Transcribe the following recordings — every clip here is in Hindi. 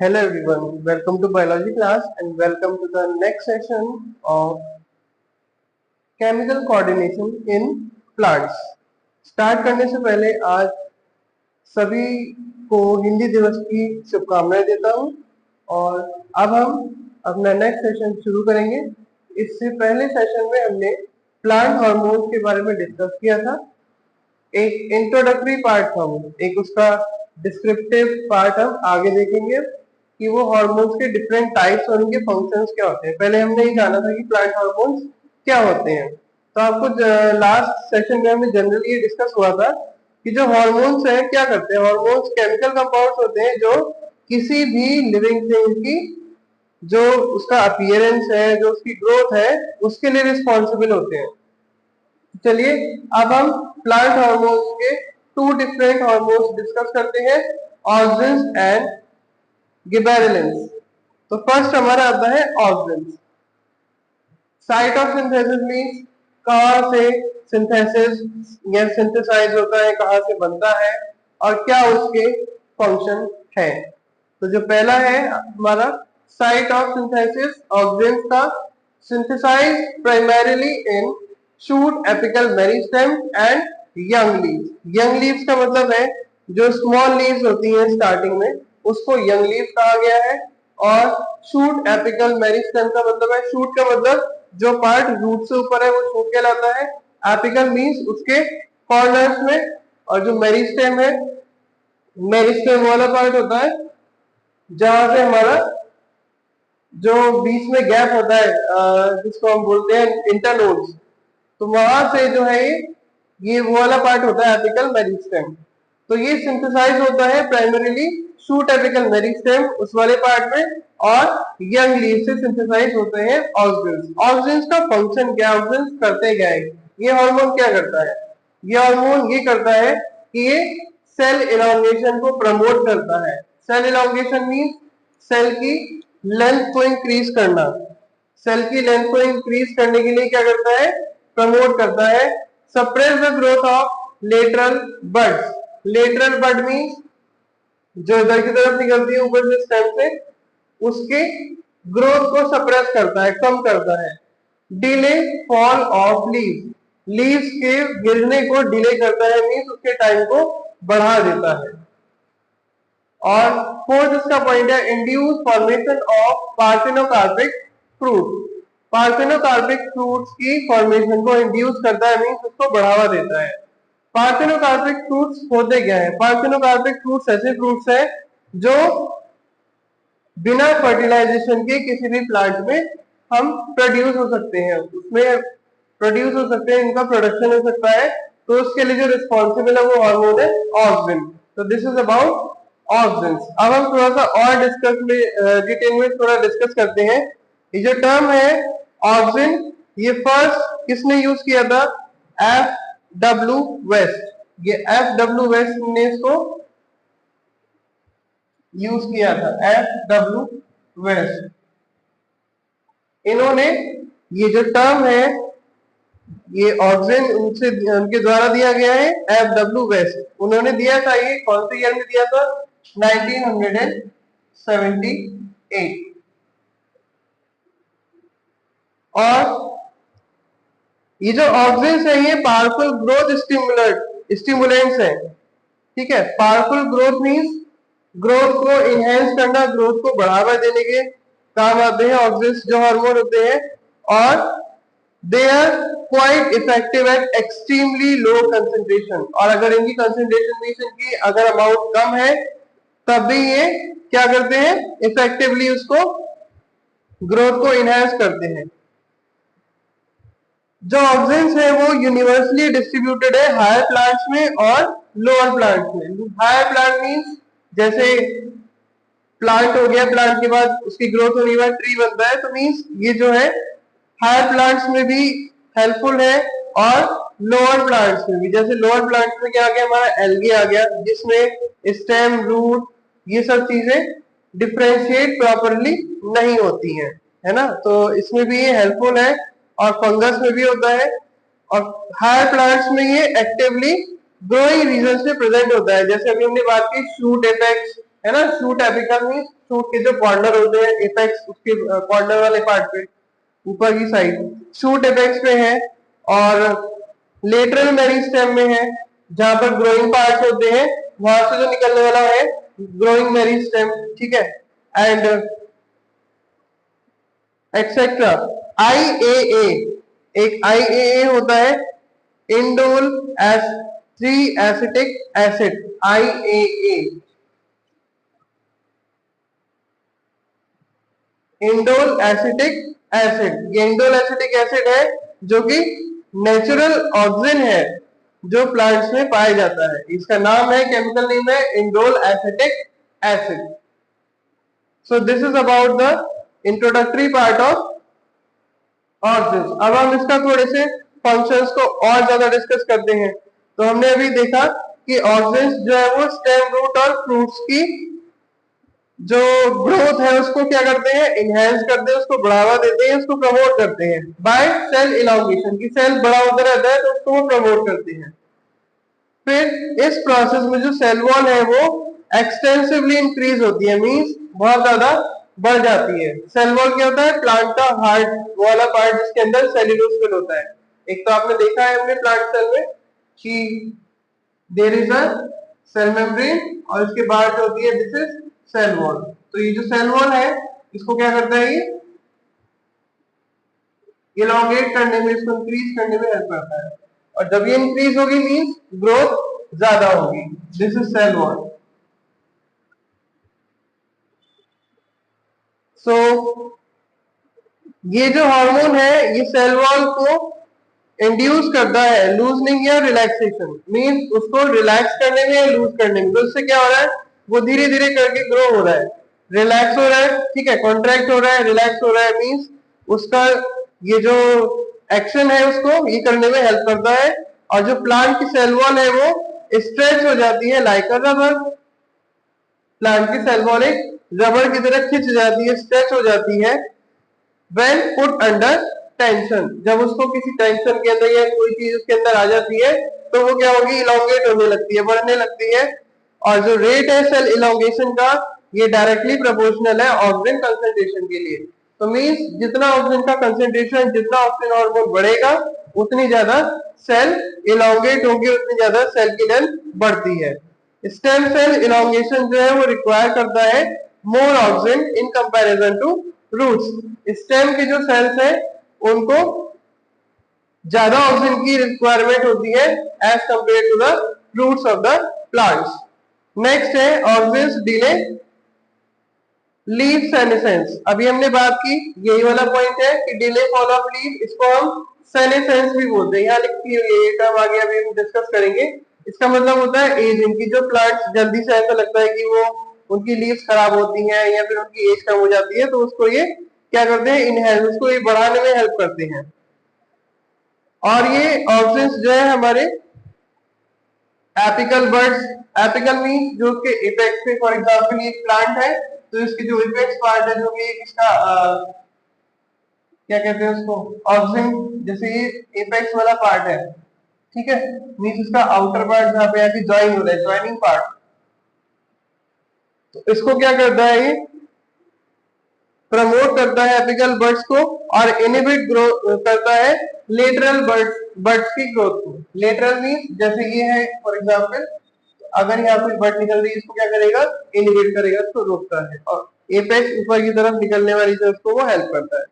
Hello everyone, welcome to biology class and welcome to the next session of chemical coordination in plants. Start करने से पहले आज सभी को हिंदी दिवस की शुभकामनाएं देता हूं और अब हम अपना नेक्स्ट सेशन शुरू करेंगे। इससे पहले सेशन में हमने प्लांट हार्मोन्स के बारे में डिस्कस किया था। एक इंट्रोडक्टरी पार्ट था वो, एक उसका डिस्क्रिप्टिव पार्ट हम आगे देखेंगे कि वो हार्मोन्स के डिफरेंट टाइप्स और उनके फंक्शंस क्या होते हैं। पहले हमने ये जाना था कि प्लांट हार्मोन्स क्या होते हैं। तो आपको लास्ट सेशन में हमें जनरली ये डिस्कस हुआ था कि जो हार्मोन्स हैं क्या करते हैं। हार्मोन्स केमिकल कंपाउंड्स होते हैं जो किसी भी लिविंग थिंग की जो उसका अपीयरेंस है, जो उसकी ग्रोथ है, उसके लिए रिस्पॉन्सिबल होते हैं। चलिए अब हम प्लांट हार्मोन्स के टू डिफरेंट हार्मोन्स डिस्कस करते हैं, ऑक्सिन्स एंड गिबेरेलिन्स। तो फर्स्ट हमारा आता है auxins. Site of synthesis means कहां से सिंथेसिस या सिंथेसाइज होता है, कहां से बनता है और क्या उसके फंक्शन है। तो जो पहला है हमारा साइट ऑफ सिंथेसिस ऑक्सिन्स का, synthesize primarily in shoot, apical meristem and young leaves. Young leaves का मतलब है जो स्मॉल लीव्स होती हैं स्टार्टिंग में, उसको यंग लीव कहा गया है। और शूट, एपिकल, मेरिस्टेम का मतलब है, शूट का मतलब जो पार्ट रूट से ऊपर है वो शूट कहलाता है। एपिकल मींस उसके कॉर्नर्स में, और जो मेरिस्टेम है, मेरिस्टेम वाला पार्ट होता है जहां से हमारा जो बीच में गैप होता है जिसको हम बोलते हैं इंटरनोड्स, तो वहां से जो है ये वो वाला पार्ट होता है एपिकल मेरिस्टेम। तो ये सिंथेसाइज होता है प्राइमरीली शूट, एपिकल, मेरिस्टेम उस वाले पार्ट में, और यंग लीव से सिंथेसाइज होते हैं ऑक्सिन्स। ऑक्सिन्स का फंक्शन क्या, ऑक्सिन्स करते क्या है, ये हार्मोन क्या करता है। ये हार्मोन ये करता है कि ये सेल इलॉन्गेशन को प्रमोट करता है। सेल इलॉन्गेशन मींस सेल की लेंथ को इंक्रीज करना। सेल की लेंथ को इंक्रीज करने के लिए क्या करता है, प्रमोट करता है। Suppress the growth of lateral buds. Lateral bud means जो इधर की तरफ निकलती है ऊपर से स्टेम से, उसके ग्रोथ को सप्रेस करता है, कम करता है। Delay fall of leaves, leaves के गिरने को डिले करता है, मींस उसके टाइम को बढ़ा देता है। और फोर्थ इसका पॉइंट है induce formation of parthenocarpic fruit. Parthenocarpic fruits की फॉर्मेशन को इंड्यूस करता है, मींस उसको बढ़ावा देता है। पार्थेनोकार्पिक फ्रूट्स होते क्या है। पार्थेनोकार्पिक फ्रूट्स ऐसे फ्रूट्स हैं जो बिना फर्टिलाइजेशन के किसी भी प्लांट में हम प्रोड्यूस हो सकते हैं, उसमें प्रोड्यूस हो सकते हैं, इनका प्रोडक्शन हो सकता है। तो उसके लिए जो रिस्पॉन्सिबल है वो हार्मोन है ऑक्सिन। तो दिस इज अबाउट ऑक्सिन्स। अब हम थोड़ा सा और डिस्कस में डिटेल में थोड़ा डिस्कस करते हैं। ये जो टर्म है ऑक्सिन, ये फर्स्ट किसने यूज किया था, एफ डब्ल्यू वेस्ट। ये एफ डब्ल्यू वेस्ट ने इसको यूज किया था, एफ डब्ल्यू वेस्ट। इन्होंने ये जो टर्म है ये ऑक्सिन उनसे उनके द्वारा दिया गया है, एफ डब्ल्यू वेस्ट। उन्होंने दिया था, ये कौन से ईयर में दिया था, 1978। और ये जो ऑक्सिन्स है ये पावरफुल ग्रोथ स्टिमुलेंट्स है। ठीक है, पावरफुल ग्रोथ मींस ग्रोथ को इनहेंस करना, ग्रोथ को बढ़ावा देने के काम आते हैं ऑक्सिन्स जो हार्मोन होते हैं। और they are quite effective at extremely low concentration. और अगर इनकी कंसेंट्रेशन मींस इनकी अगर अमाउंट कम है तब भी ये क्या करते हैं, इफेक्टिवली उसको ग्रोथ को इनहेंस करते हैं। जो ऑक्सिन्स है वो यूनिवर्सली डिस्ट्रीब्यूटेड है हायर प्लांट्स में और लोअर प्लांट्स में। हायर प्लांट मींस जैसे प्लांट हो गया, प्लांट के बाद उसकी ग्रोथ होने के बाद ट्री बनता है, तो मींस ये जो है हायर प्लांट्स में भी हेल्पफुल है और लोअर प्लांट्स में भी। जैसे लोअर प्लांट्स में क्या आ गया, हमारा एल्गी आ गया जिसमें स्टेम, रूट, ये सब चीजें डिफ्रेंशिएट प्रॉपरली नहीं होती हैं, है ना। तो इसमें भी ये हेल्पफुल है और फंगस में भी होता है। और हायर प्लांट्स में ये एक्टिवली ग्रोइंग रीजन से प्रेजेंट होता है। जैसे अभी हमने बात की शूट एपेक्स, है ना। शूट एपिकल मीन शूट के जो कॉर्नर होते हैं, एपेक्स उसके कॉर्नर वाले पार्ट पे, ऊपर की साइड शूट एपेक्स पे है, और लेटरल मेरिस्टेम में है, जहां पर ग्रोइंग पार्ट होते हैं, वहां से जो निकलने वाला है ग्रोइंग मेरिस्टेम, ठीक है। And etcetera. IAA, एक IAA होता है, indole S 3 acetic acid, IAA, indole acetic acid. ये इंडोल एसिटिक एसिड है जो कि नेचुरल ऑक्सीजन है जो प्लांट्स में पाया जाता है। इसका नाम है, केमिकल नेम है indole acetic acid. So this is about the introductory part of oxygen. अब हम इसका थोड़े से फंक्शंस को और ज्यादा डिस्कस करते हैं। तो हमने अभी देखा कि ऑक्सीजन जो है वो स्टेम, रूट और फ्रूट्स की जो ग्रोथ है उसको क्या करते हैं, इनहेंस करते हैं, उसको बढ़ावा देते हैं, उसको प्रमोट करते हैं बाय सेल इलांगेशन, की सेल बड़ा होता रहता है तो उसको वो प्रमोट करते हैं। फिर इस प्रोसेस में जो सेल वॉल है वो एक्सटेंसिवली इंक्रीज होती है, मींस बहुत ज्यादा बढ़ जाती है। सेल वॉल क्या होता है, प्लांट का हार्ड वाला पार्ट जिसके अंदर सेल्यूलोज फिल होता है। एक तो आपने देखा है हमने प्लांट सेल में कि there is a cell membrane, और इसके बाद जो होती है दिस इज सेल वॉल। तो ये जो सेल वॉल है इसको क्या करता है, ये इलांगेट करने में, इसको इंक्रीज करने में हेल्प करता है, और जब ये इंक्रीज होगी मींस ग्रोथ ज्यादा होगी। This is cell wall. So ये जो हार्मोन है ये सेल वॉल को इंड्यूस करता है लूजनिंग या रिलैक्सेशन, मींस उसको रिलैक्स करने में या लूज करने में। तो उससे क्या हो रहा है, वो धीरे धीरे करके ग्रो हो रहा है, रिलैक्स हो रहा है, ठीक है, कॉन्ट्रैक्ट हो रहा है, रिलैक्स हो रहा है, मींस उसका ये जो एक्शन है उसको ये करने में हेल्प करता है। और जो प्लांट की सेल वॉल है वो स्ट्रेच हो जाती है लाइक अ रबर। प्लांट की सेल वॉल एक रबर की तरह खिंच जाती है, स्ट्रेच हो जाती है when put under टेंशन। जब उसको किसी टेंशन के अंदर या कोई चीज उसके अंदर आ जाती है तो वो क्या होगी, इलोंगेट होने लगती है, बढ़ने लगती है। और जो रेट है सेल इलोंगेशन का ये डायरेक्टली प्रोपोर्शनल है ऑक्सीजन कंसंट्रेशन के लिए। तो मींस जितना ऑक्सीजन का कंसंट्रेशन, जितना ऑक्सीजन हार्मोन बढ़ेगा उतनी ज्यादा सेल इलोंगेट होगी, उतनी ज्यादा सेल की लेंथ बढ़ती है। स्टेम सेल इलोंगेशन जो है वो रिक्वायर करता है more oxygen in comparison to roots. Stem के जो सेल्स है उनको ज्यादा ऑक्सीजन की रिक्वायरमेंट होती है as compare to the roots of the plants. Next है ऑक्सीजन डिले लीफ सेनेसेंस। अभी हमने बात की, यही वाला पॉइंट है कि डिले फॉल ऑफ लीफ, इसको हम सेनेसेंस भी बोलते हैं। यहाँ लिखी हुई है ये टर्म, आगे अभी हम डिस्कस करेंगे। इसका मतलब होता है एज, इनकी जो प्लांट्स जल्दी से ऐसा लगता है कि वो उनकी लीव्स खराब होती हैं या फिर उनकी एज कम हो जाती है, तो उसको ये क्या करते हैं, इनहेंस, उसको ये बढ़ाने में हेल्प करते हैं। और ये ऑक्सीजन जो है हमारे एपिकल बर्ड्स, एपिकल मीन जो उसके एपेक्स पे, फॉर एग्जांपल ये प्लांट है तो इसकी जो एपेक्स पार्ट है, जो कि इसका क्या कहते हैं उसको, ऑक्सीजन, जैसे ये एपेक्स वाला पार्ट है, ठीक है, मीन इसका आउटर पार्ट जहां पे आके ज्वाइन हो रहा है, ज्वाइनिंग पार्ट, तो इसको क्या करता है, ये प्रमोट करता है एपिकल बर्ड्स को और इनहिबिट ग्रो करता है लेटरल बर्ड्स की ग्रोथ को। लेटरल मीन जैसे ये है फॉर एग्जांपल, अगर यहाँ कोई बर्ड निकल रही है इसको क्या करेगा, इनहिबिट करेगा, इसको रोकता है, और एपेक्स ऊपर की तरफ निकलने वाली जो उसको वो हेल्प करता है,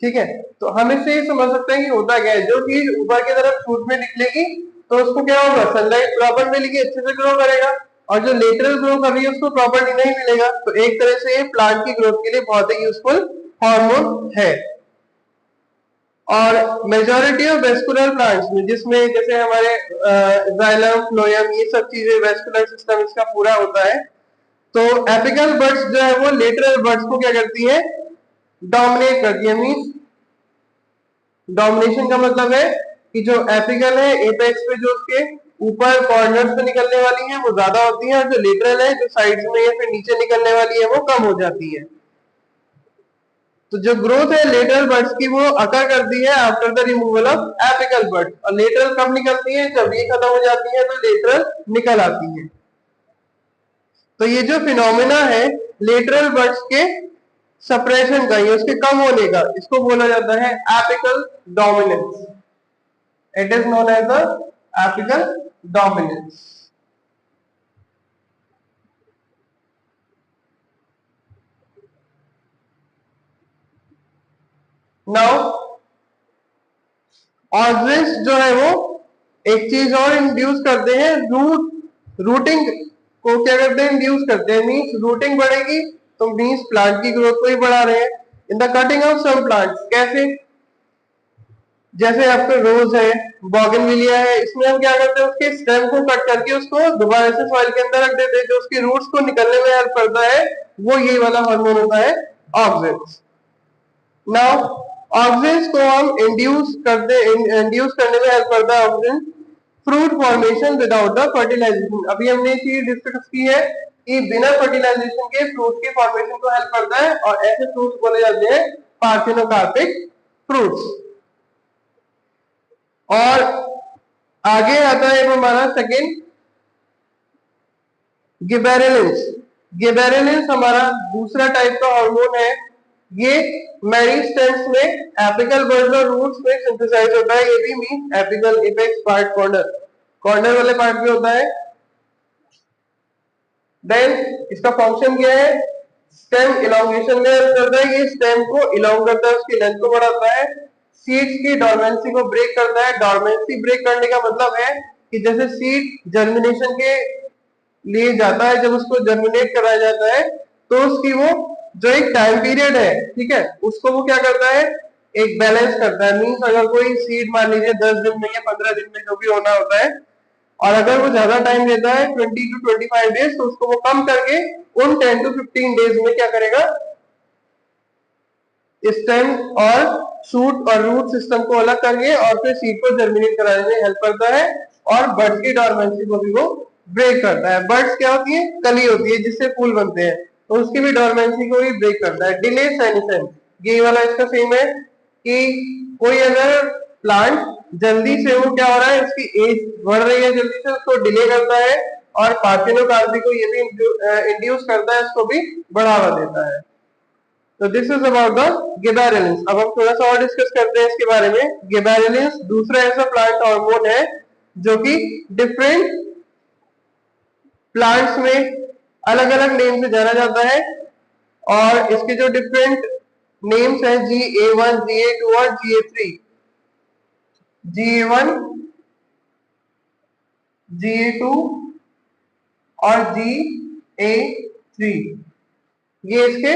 ठीक है। तो हम इससे ये समझ सकते हैं कि होता क्या है, जो चीज ऊपर की तरफ शूट में निकलेगी तो उसको क्या होगा, सनलाइट प्रॉपर मिलेगी, अच्छे से ग्रो करेगा, और जो लेटरल ग्रो कर रही है उसको प्रॉपर्टी नहीं मिलेगा। तो एक तरह से ये प्लांट की ग्रोथ के लिए बहुत ही यूजफुल हार्मोन है। और मेजॉरिटी ऑफ वेस्कुलर प्लांट्स में, जिसमें जैसे हमारे जाइलम, फ्लोएम, ये सब चीजें वेस्कुलर सिस्टम इसका पूरा होता है, तो एपिकल बर्ड्स जो है वो लेटरल बर्ड्स को क्या करती है, डोमिनेट करती है। मीन डोमिनेशन का मतलब है कि जो एपिकल है, एपेक्स पे जो उसके ऊपर कॉर्नर्स पे निकलने वाली है वो ज्यादा होती है, और जो लेटरल है, जो साइड्स में या फिर नीचे निकलने वाली है वो कम हो जाती है। तो जो ग्रोथ है लेटरल बर्ड्स की वो अकर करती है after the removal of apical birds, और लेटरल कब निकलती है, जब ये खत्म हो जाती है तो लेटरल निकल आती है। तो ये जो फिनोमेना है लेटरल बड्स के सप्रेशन का, ये उसके कम होने का, इसको बोला जाता है apical dominance. It is known as the apical dominance. Now organs जो है वो एक चीज और इंड्यूस करते हैं, रूटिंग को क्या करते हैं, इंड्यूस करते हैं। मीन्स रूटिंग बढ़ेगी तो मीन्स प्लांट की ग्रोथ को ही बढ़ा रहे हैं। In the cutting of some plants, कैसे, जैसे आपका रोज है, बॉगनविलिया है, इसमें हम क्या करते हैं, उसके स्टेम को कट करके उसको दोबारा से सॉइल के अंदर रख देते हैं। जो उसकी रूट्स को निकलने में हेल्प करता है वो ये वाला हार्मोन होता है ऑक्सिन्स। नाउ ऑक्सिन्स को हम इंड्यूस करने में हेल्प करता है auxin fruit formation without the fertilization. अभी हमने चीज डिस्कस की है कि बिना फर्टिलाइजेशन के फ्रूट के फॉर्मेशन को हेल्प करता है, और ऐसे फ्रूट्स बोले जाते हैं पार्थिनोकार्पिक फ्रूट्स। और आगे आता है हमारा सेकेंड गिबेरेलिंस। गिबेरेलिंस हमारा दूसरा टाइप का हार्मोन है। ये मेरिस्टेम्स में एपिकल बड्स और रूट्स में सिंथेसाइज होता है। ये भी mean apical apex part corner वाले पार्ट में होता है। देन इसका फंक्शन क्या है, स्टेम इलॉन्गेशन में हेल्प करता है। ये स्टेम को इलॉन्ग करता है, उसकी लेंथ को बढ़ाता है। सीड्स की डॉर्मेंसी को ब्रेक करता है। डॉर्मेंसी ब्रेक करने का मतलब है कि जैसे सीड जर्मिनेशन के लिए जाता है, जब उसको जर्मिनेट कराया जाता है तो उसकी वो जो एक टाइम पीरियड है, ठीक है, उसको वो क्या करता है, एक बैलेंस करता है। मीन्स अगर कोई सीड मान लीजिए 10 दिन में या 15 दिन में जो भी होना होता है, और अगर वो ज्यादा टाइम लेता है 20 to 25 डेज, तो उसको वो कम करके उन 10 to 15 डेज में क्या करेगा, स्टेम और शूट और रूट सिस्टम को अलग करके और फिर सीड को जर्मिनेट कराने में हेल्प करता है, और बर्ड्स की डॉर्मेंसी को भी वो ब्रेक करता है। बर्ड्स क्या होती है, कली होती है जिससे फूल बनते हैं, तो उसकी भी डॉर्मेंसी को भी ब्रेक करता है। डिले सेनेसेंस, ये वाला इसका सेम है कि कोई अगर प्लांट जल्दी से वो क्या हो रहा है, उसकी एज बढ़ रही है जल्दी से, उसको डिले करता है, और पार्थिनोकार्पी को ये भी इंड्यूस करता है, उसको भी बढ़ावा देता है। तो दिस इज अबाउट द गिबेरेलिंस। अब हम थोड़ा सा और डिस्कस करते हैं इसके बारे में। गिबेरेलिंस दूसरा ऐसा प्लांट हार्मोन है जो कि डिफरेंट प्लांट्स में अलग अलग नेम से जाना जाता है, और इसके जो डिफरेंट नेम्स हैं GA1, GA2 और GA3। GA1, GA2 और GA3 ये इसके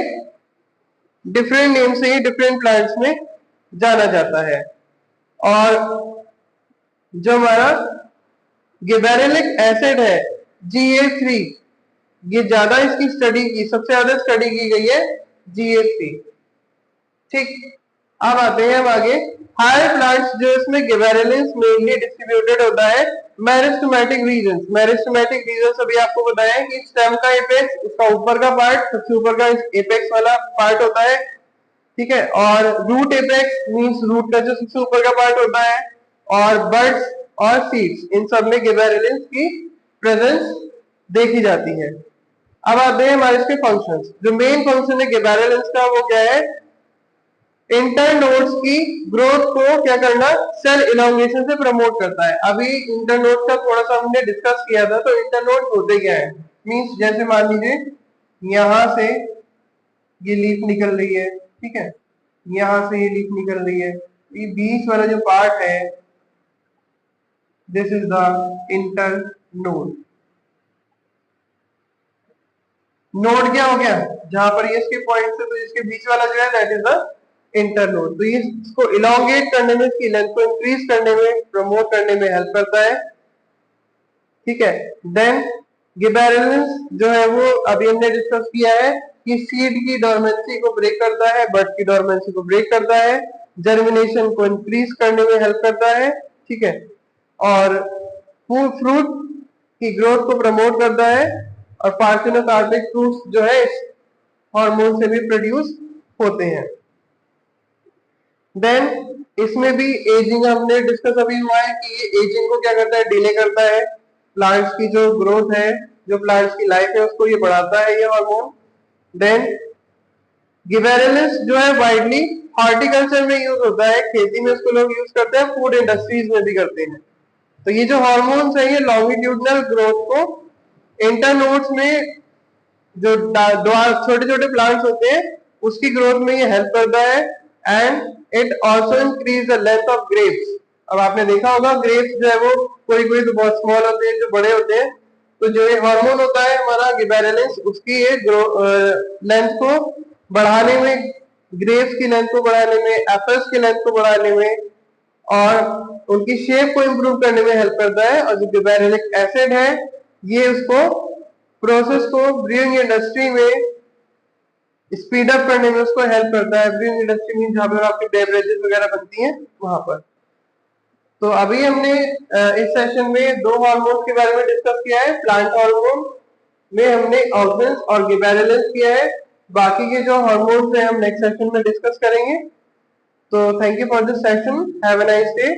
डिफरेंट नेम से ही डिफरेंट प्लांट्स में जाना जाता है। और जो हमारा गिबेरेलिक एसिड है GA3, ये ज्यादा इसकी स्टडी की, सबसे ज्यादा स्टडी की गई है GA3। ठीक, अब आते हैं हम आगे। हायर प्लांट्स जो इसमें गिबेरेलिंस मेनली डिस्ट्रीब्यूटेड होता है मेरिस्टेमेटिक रीजन। मेरिस्टेमेटिक रीजन अभी आपको बताया कि स्टेम का एपेक्स, उसका ऊपर का पार्ट, सबसे ऊपर का एपेक्स वाला पार्ट होता है, ठीक है, और रूट एपेक्स मींस रूट का जो सबसे ऊपर का पार्ट होता है, और बड्स और सीड्स, इन सब में गिबेरेलिंस की प्रेजेंस देखी जाती है। अब आते हैं हमारे इसके फंक्शंस। जो मेन फंक्शन है गिबेरेलिंस का वो क्या है, इंटरनोड्स की ग्रोथ को क्या करना, सेल इलॉन्गेशन से प्रमोट करता है। अभी इंटरनोड्स का थोड़ा सा हमने डिस्कस किया था। तो इंटरनोड्स होते क्या है, मींस जैसे मान लीजिए यहां से ये लीफ निकल रही है, ठीक है, यहां से ये लीफ निकल रही है, ये बीच वाला जो पार्ट है this is the internode. Node क्या हो गया, जहां पर ये इसके पॉइंट से, तो इसके बीच वाला जो है दैट इज द इंटरनोड। तो ये इसको इलोंगेट करने में, इसकी लेंथ को इंक्रीज करने में, प्रमोट करने में हेल्प करता है, ठीक है। देन गिबेरेलिंस जो है वो अभी हमने डिस्कस किया है कि सीड की डोरमेंसी को ब्रेक करता है, बड की डोरमेंसी को ब्रेक करता है, जर्मिनेशन को इंक्रीज करने में हेल्प करता है, ठीक है, और फ्रूट की ग्रोथ को प्रमोट करता है, और पार्थिनोकार्पिक फ्रूट्स जो है इस हार्मोन से भी प्रोड्यूस होते हैं। देन इसमें भी एजिंग हमने डिस्कस अभी हुआ है कि ये एजिंग को क्या करता है, डिले करता है। प्लांट्स की जो ग्रोथ है जो प्लांट्स की लाइफ है उसको ये बढ़ाता है ये हार्मोन। देन गिबेरेलिस जो है वाइडली हॉर्टिकल्चर में यूज होता है, खेती में उसको लोग यूज करते हैं, फूड इंडस्ट्रीज में भी करते हैं। तो ये जो हार्मोन्स है ये लॉन्गिट्यूडनल ग्रोथ को इंटरनोड्स में जो छोटे छोटे प्लांट्स होते हैं उसकी ग्रोथ में ये हेल्प करता है। And it also increase the length of grapes. अब आपने देखा होगा ग्रेप्स जो है वो कोई कोई तो बहुत स्मॉल होते हैं, जो बड़े होते हैं। तो जो ये हार्मोन होता है हमारा गिबेरेलिस, उसकी ये लेंथ को बढ़ाने में, ग्रेप्स की लेंथ को बढ़ाने में, एप्पल्स की लेंथ को बढ़ाने में और उनकी शेप को इम्प्रूव करने में हेल्प करता है। और जो गिबेरेलिक एसिड है ये उसको प्रोसेस को ब्रूइंग इंडस्ट्री में स्पीड अप करने में उसको हेल्प करता है। ब्रूइंग इंडस्ट्री मीन जहां पर आपकी बेवरेजेस वगैरह बनती हैं वहां पर। तो अभी हमने इस सेशन में दो हार्मोन के बारे में डिस्कस किया है। प्लांट हार्मोन में हमने ऑक्सिन्स और गिबेरेलिन्स किया है। बाकी के जो हार्मोन्स हैं हम नेक्स्ट सेशन में डिस्कस करेंगे। तो thank you for this session, have a nice day.